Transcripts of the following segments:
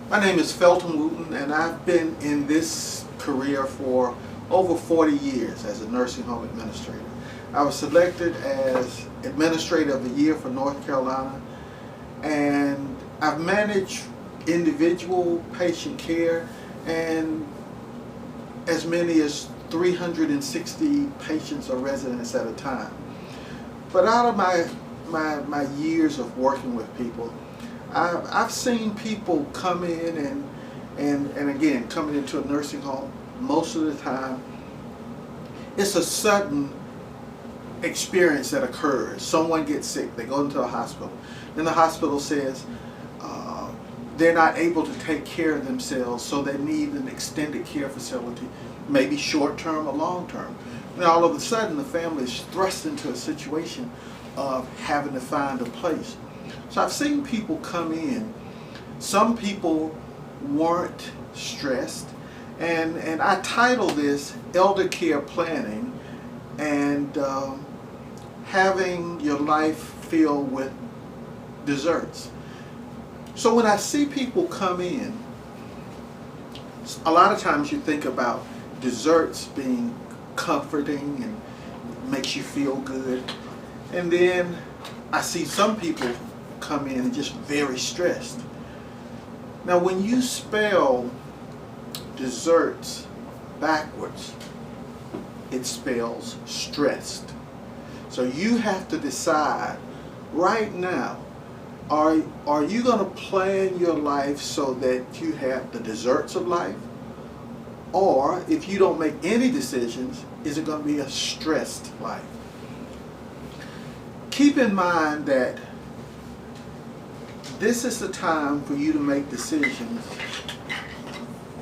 My name is Felton Wooten, and I've been in this career for over 40 years as a nursing home administrator. I was selected as Administrator of the Year for North Carolina, and I've managed individual patient care and as many as 360 patients or residents at a time. But out of my years of working with people, I've seen people come in and again, coming into a nursing home, most of the time, it's a sudden experience that occurs. Someone gets sick, they go into a hospital, then the hospital says they're not able to take care of themselves, so they need an extended care facility, maybe short-term or long-term. And all of a sudden, the family is thrust into a situation of having to find a place. So I've seen people come in. Some people weren't stressed, and I title this Elder Care Planning and having your life filled with desserts. So when I see people come in, a lot of times you think about desserts being comforting and makes you feel good, and then I see some people come in and just very stressed. Now when you spell desserts backwards, it spells stressed. So you have to decide right now, are you going to plan your life so that you have the desserts of life? Or if you don't make any decisions, is it going to be a stressed life? Keep in mind that this is the time for you to make decisions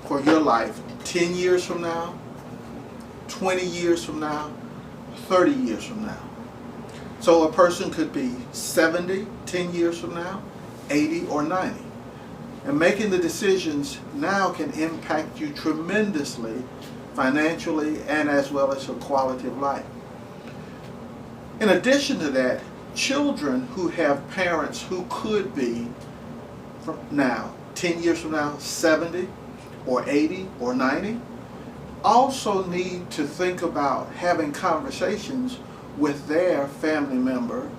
for your life 10 years from now, 20 years from now, 30 years from now. So a person could be 70, 10 years from now, 80 or 90. And making the decisions now can impact you tremendously financially and as well as your quality of life. In addition to that, children who have parents who could be from now, 10 years from now, 70 or 80 or 90, also need to think about having conversations with their family member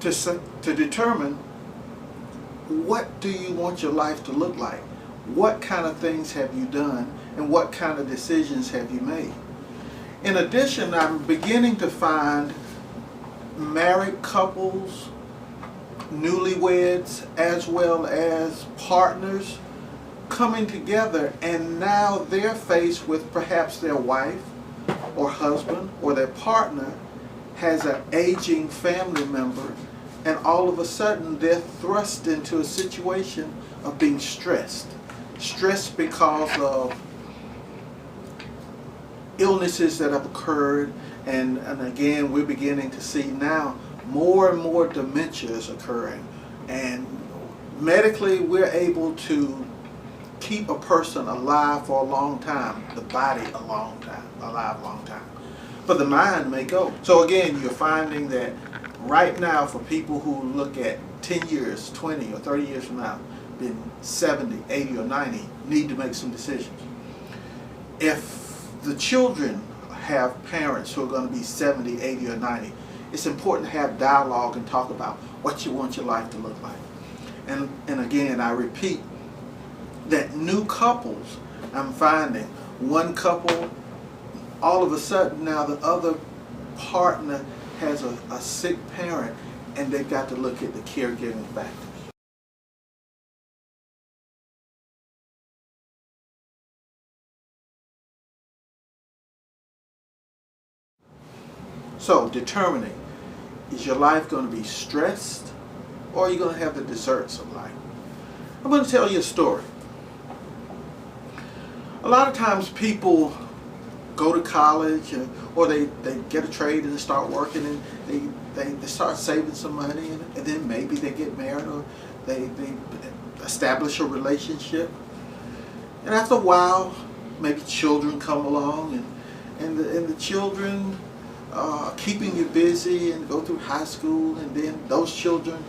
to determine, what do you want your life to look like? What kind of things have you done and what kind of decisions have you made? In addition, I'm beginning to find married couples, newlyweds, as well as partners coming together, and now they're faced with perhaps their wife or husband or their partner has an aging family member, and all of a sudden they're thrust into a situation of being stressed. Stressed because of illnesses that have occurred, and again, we're beginning to see now more and more dementias occurring. And medically, we're able to keep a person alive for a long time, the body alive a long time. But the mind may go. So again, you're finding that right now, for people who look at 10 years, 20 or 30 years from now, being 70, 80 or 90, need to make some decisions. If the children have parents who are going to be 70, 80 or 90, it's important to have dialogue and talk about what you want your life to look like. And again, I repeat that new couples, I'm finding one couple, all of a sudden now the other partner has a sick parent, and they've got to look at the caregiving factors. So determining, is your life going to be stressed, or are you going to have the desserts of life? I'm going to tell you a story. A lot of times people go to college or they get a trade and they start working, and they start saving some money, and then maybe they get married or they establish a relationship. And after a while, maybe children come along, and the children keeping you busy and go through high school, and then those children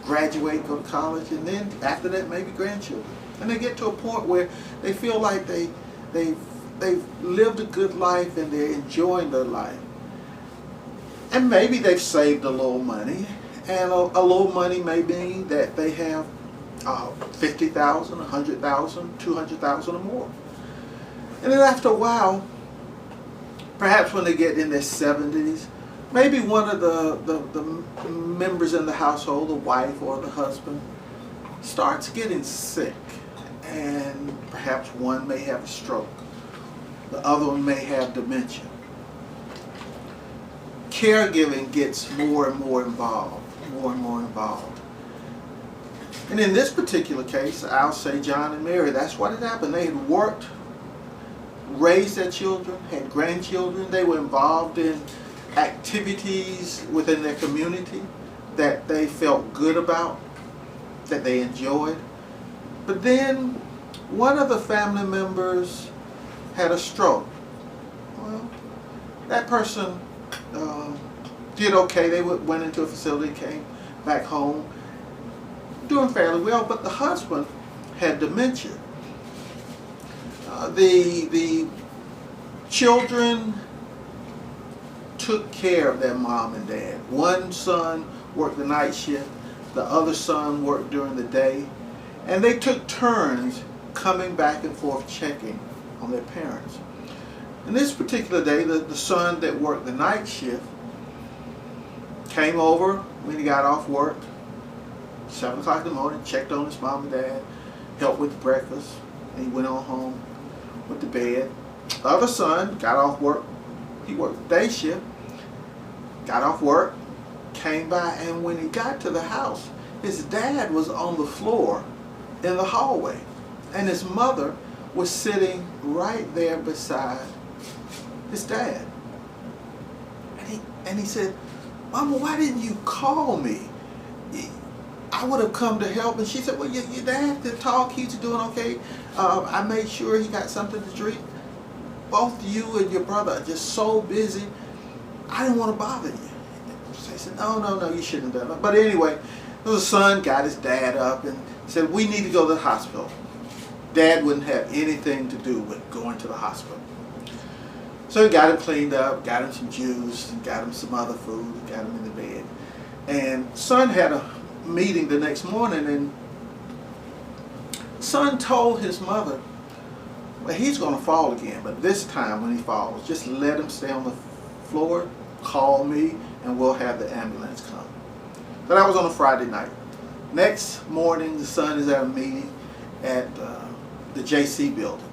graduate, go to college, and then after that maybe grandchildren. And they get to a point where they feel like they've lived a good life and they're enjoying their life. And maybe they've saved a little money, and a little money may mean that they have $50,000, $100,000, $200,000 or more. And then after a while, perhaps when they get in their 70s, maybe one of the members in the household, the wife or the husband, starts getting sick, and perhaps one may have a stroke, the other one may have dementia. Caregiving gets more and more involved, more and more involved. And in this particular case, I'll say John and Mary, that's what had happened. They had worked, raised their children, had grandchildren. They were involved in activities within their community that they felt good about, that they enjoyed. But then one of the family members had a stroke. Well, that person did okay. They went into a facility, came back home, doing fairly well, but the husband had dementia. The children took care of their mom and dad. One son worked the night shift, the other son worked during the day, and they took turns coming back and forth checking on their parents. And this particular day, the son that worked the night shift came over when he got off work, 7 o'clock in the morning, checked on his mom and dad, helped with breakfast, and he went on home, went to bed. The other son got off work, he worked the day shift, got off work, came by, and when he got to the house, his dad was on the floor in the hallway, and his mother was sitting right there beside his dad. And he said, "Mama, why didn't you call me? I would have come to help." And she said, "Well, your dad did talk, he's doing okay. I made sure he got something to drink. Both you and your brother are just so busy. I didn't want to bother you." So he said, no, you shouldn't have done that. But anyway, the son got his dad up and said, "We need to go to the hospital." Dad wouldn't have anything to do with going to the hospital. So he got him cleaned up, got him some juice, got him some other food, got him in the bed. And son had a meeting the next morning, and son told his mother, well, he's going to fall again, but this time when he falls, just let him stay on the floor, call me, and we'll have the ambulance come. So that was on a Friday night. Next morning, the son is at a meeting at the JC building.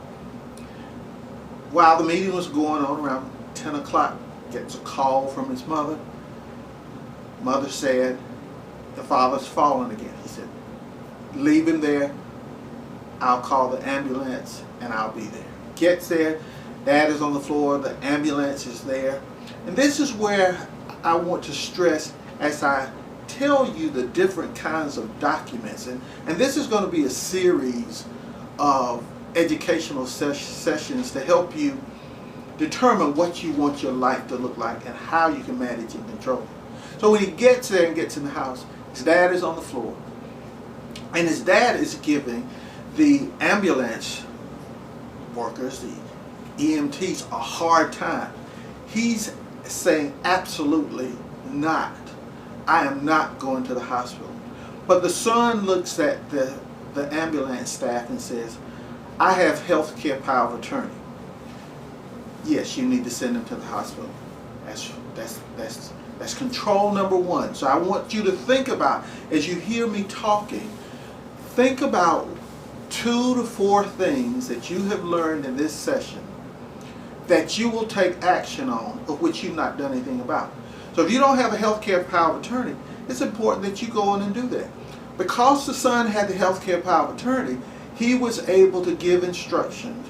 While the meeting was going on, around 10 o'clock, gets a call from his mother. Mother said, "The father's fallen again." He said, "Leave him there. I'll call the ambulance and I'll be there." Gets there, dad is on the floor, the ambulance is there. And this is where I want to stress as I tell you the different kinds of documents. And this is going to be a series of educational sessions to help you determine what you want your life to look like and how you can manage and control it. So when he gets there and gets in the house, his dad is on the floor, and his dad is giving the ambulance workers, the EMTs, a hard time. He's saying, "Absolutely not. I am not going to the hospital." But the son looks at the ambulance staff and says, "I have health care power of attorney. Yes, you need to send him to the hospital." That's control number one. So I want you to think about, as you hear me talking, think about 2 to 4 things that you have learned in this session that you will take action on, of which you've not done anything about. So if you don't have a health care power of attorney, it's important that you go in and do that. Because the son had the health care power of attorney, he was able to give instructions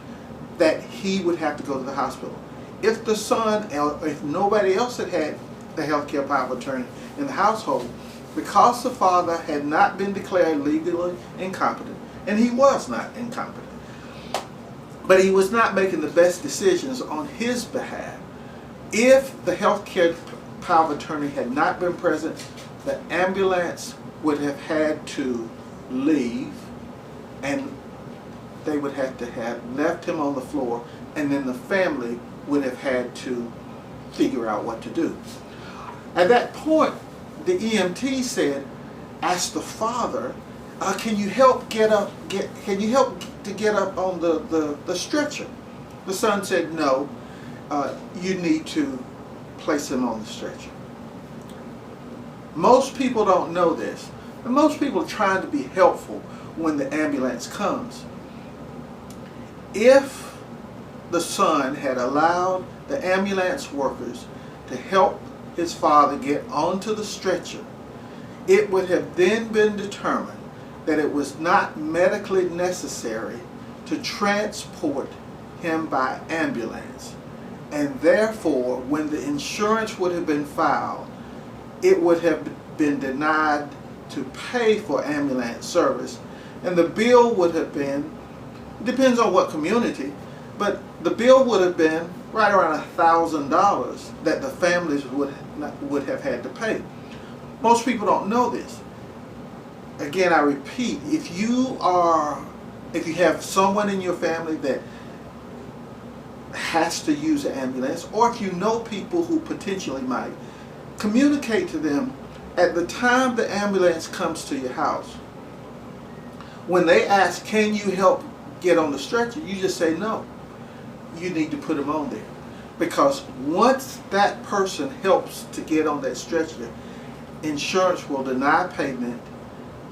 that he would have to go to the hospital. If the son, or if nobody else had the health care power of attorney in the household, because the father had not been declared legally incompetent, and he was not incompetent, but he was not making the best decisions on his behalf. If the health care power of attorney had not been present, the ambulance would have had to leave, and they would have to have left him on the floor, and then the family would have had to figure out what to do. At that point, the EMT said, ask the father, can you help can you help to get up on the stretcher? The son said, no, you need to place him on the stretcher. Most people don't know this, and most people are trying to be helpful when the ambulance comes. If the son had allowed the ambulance workers to help his father get onto the stretcher, it would have then been determined that it was not medically necessary to transport him by ambulance. And therefore, when the insurance would have been filed, it would have been denied to pay for ambulance service. And the bill would have been, depends on what community, but the bill would have been right around $1,000 that the families would have had to pay. Most people don't know this. Again, I repeat, if you have someone in your family that has to use an ambulance, or if you know people who potentially might, communicate to them at the time the ambulance comes to your house. When they ask, can you help get on the stretcher, you just say no. You need to put them on there. Because once that person helps to get on that stretcher, insurance will deny payment,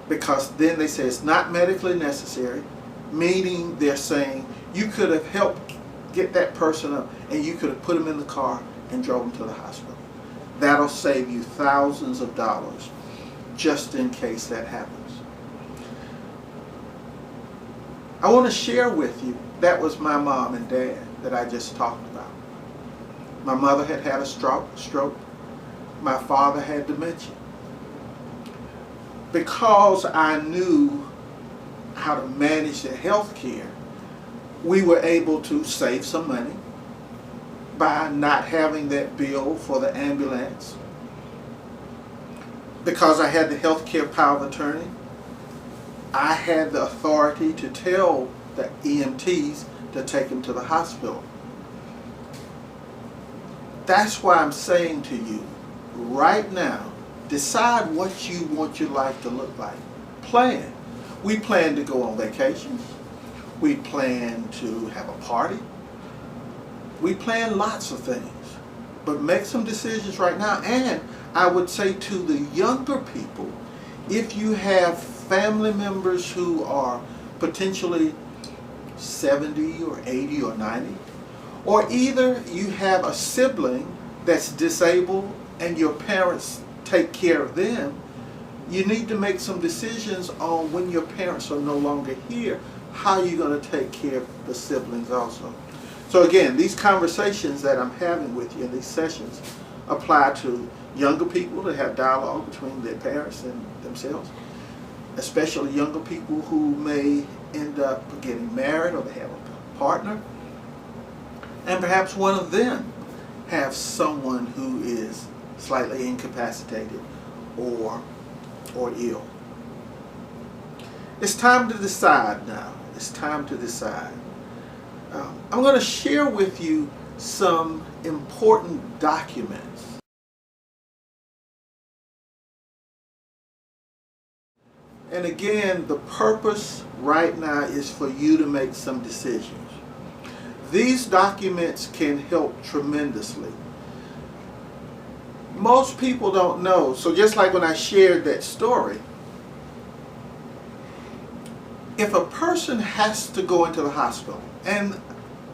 because then they say it's not medically necessary, meaning they're saying you could have helped get that person up and you could have put them in the car and drove them to the hospital. That'll save you thousands of dollars just in case that happens. I want to share with you, that was my mom and dad that I just talked about. My mother had had a stroke. My father had dementia. Because I knew how to manage their health care, we were able to save some money by not having that bill for the ambulance. Because I had the health care power of attorney, I had the authority to tell the EMTs to take him to the hospital. That's why I'm saying to you, right now, decide what you want your life to look like. Plan. We plan to go on vacations. We plan to have a party. We plan lots of things. But make some decisions right now. And I would say to the younger people, if you have family members who are potentially 70 or 80 or 90, or either you have a sibling that's disabled and your parents take care of them, you need to make some decisions on when your parents are no longer here, how you're going to take care of the siblings also. So again, these conversations that I'm having with you in these sessions apply to younger people that have dialogue between their parents and themselves, especially younger people who may end up getting married or they have a partner, and perhaps one of them have someone who is slightly incapacitated or ill. It's time to decide now. It's time to decide. I'm going to share with you some important documents. And again, the purpose right now is for you to make some decisions. These documents can help tremendously. Most people don't know. So just like when I shared that story, if a person has to go into the hospital and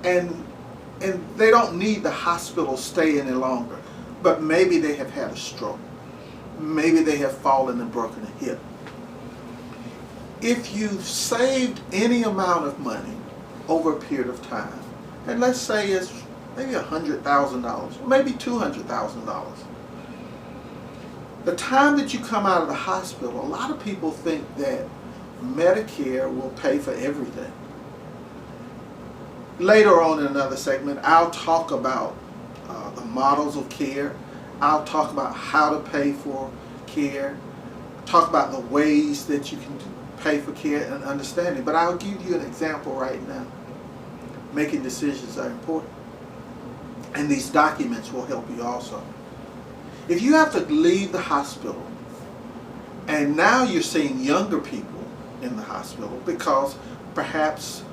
they don't need the hospital stay any longer, but maybe they have had a stroke, maybe they have fallen and broken a hip. If you've saved any amount of money over a period of time, and let's say it's maybe $100,000, or maybe $200,000, the time that you come out of the hospital, a lot of people think that Medicare will pay for everything. Later on in another segment, I'll talk about the models of care. I'll talk about how to pay for care. talk about the ways that you can pay for care and understanding. But I'll give you an example right now. Making decisions are important. And these documents will help you also. If you have to leave the hospital, and now you're seeing younger people in the hospital because perhaps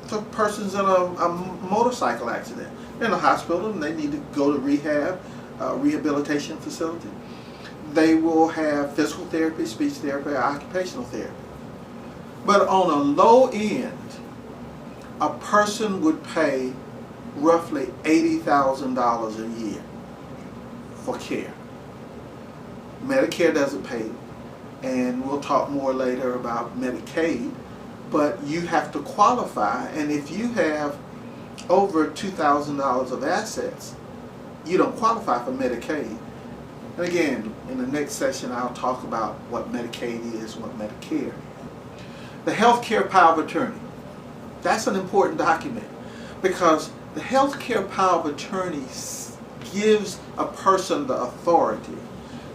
the person's in a motorcycle accident. They're in a hospital and they need to go to rehabilitation facility. They will have physical therapy, speech therapy, or occupational therapy. But on a low end, a person would pay roughly $80,000 a year for care. Medicare doesn't pay, and we'll talk more later about Medicaid, but you have to qualify, and if you have over $2,000 of assets, you don't qualify for Medicaid. And again, in the next session I'll talk about what Medicaid is, what Medicare. The health care power of attorney. That's an important document because the health care power of attorney gives a person the authority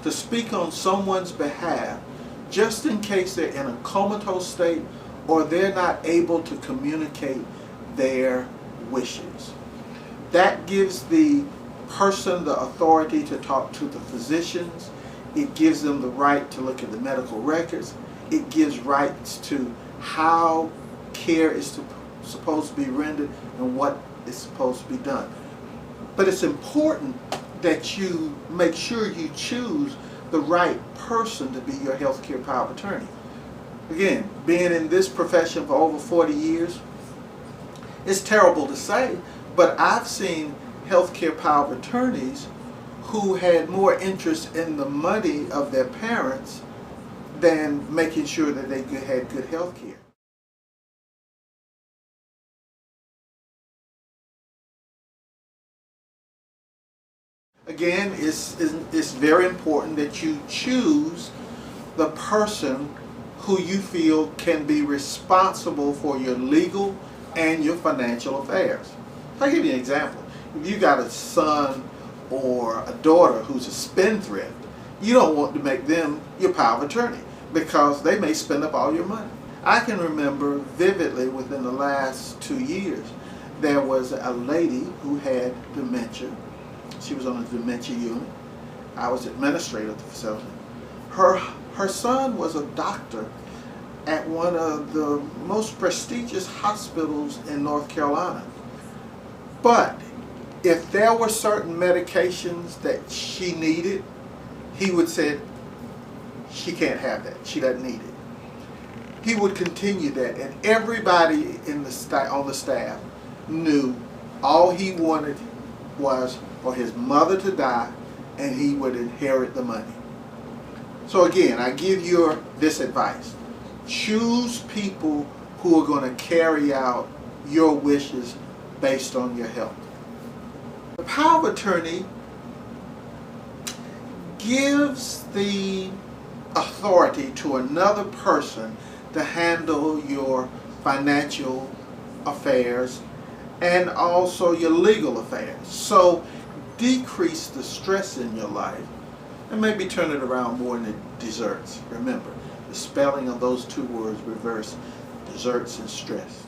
to speak on someone's behalf just in case they're in a comatose state or they're not able to communicate their wishes. That gives the person the authority to talk to the physicians. It gives them the right to look at the medical records. It gives rights to how care is supposed to be rendered and what is supposed to be done. But it's important that you make sure you choose the right person to be your health care power of attorney. Again, being in this profession for over 40 years, it's terrible to say, but I've seen healthcare power of attorneys who had more interest in the money of their parents than making sure that they had good health care. Again, it's very important that you choose the person who you feel can be responsible for your legal and your financial affairs. I'll give you an example. If you got a son or a daughter who's a spendthrift, you don't want to make them your power of attorney because they may spend up all your money. I can remember vividly within the last 2 years, there was a lady who had dementia. She was on a dementia unit. I was administrator of the facility. Her son was a doctor at one of the most prestigious hospitals in North Carolina. But if there were certain medications that she needed, he would say, she can't have that. She doesn't need it. He would continue that, and everybody on the staff knew all he wanted was for his mother to die and he would inherit the money. So again, I give you this advice. Choose people who are going to carry out your wishes based on your health. The power of attorney gives the authority to another person to handle your financial affairs and also your legal affairs. So decrease the stress in your life and maybe turn it around more into desserts. Remember, the spelling of those two words reverse: desserts and stress.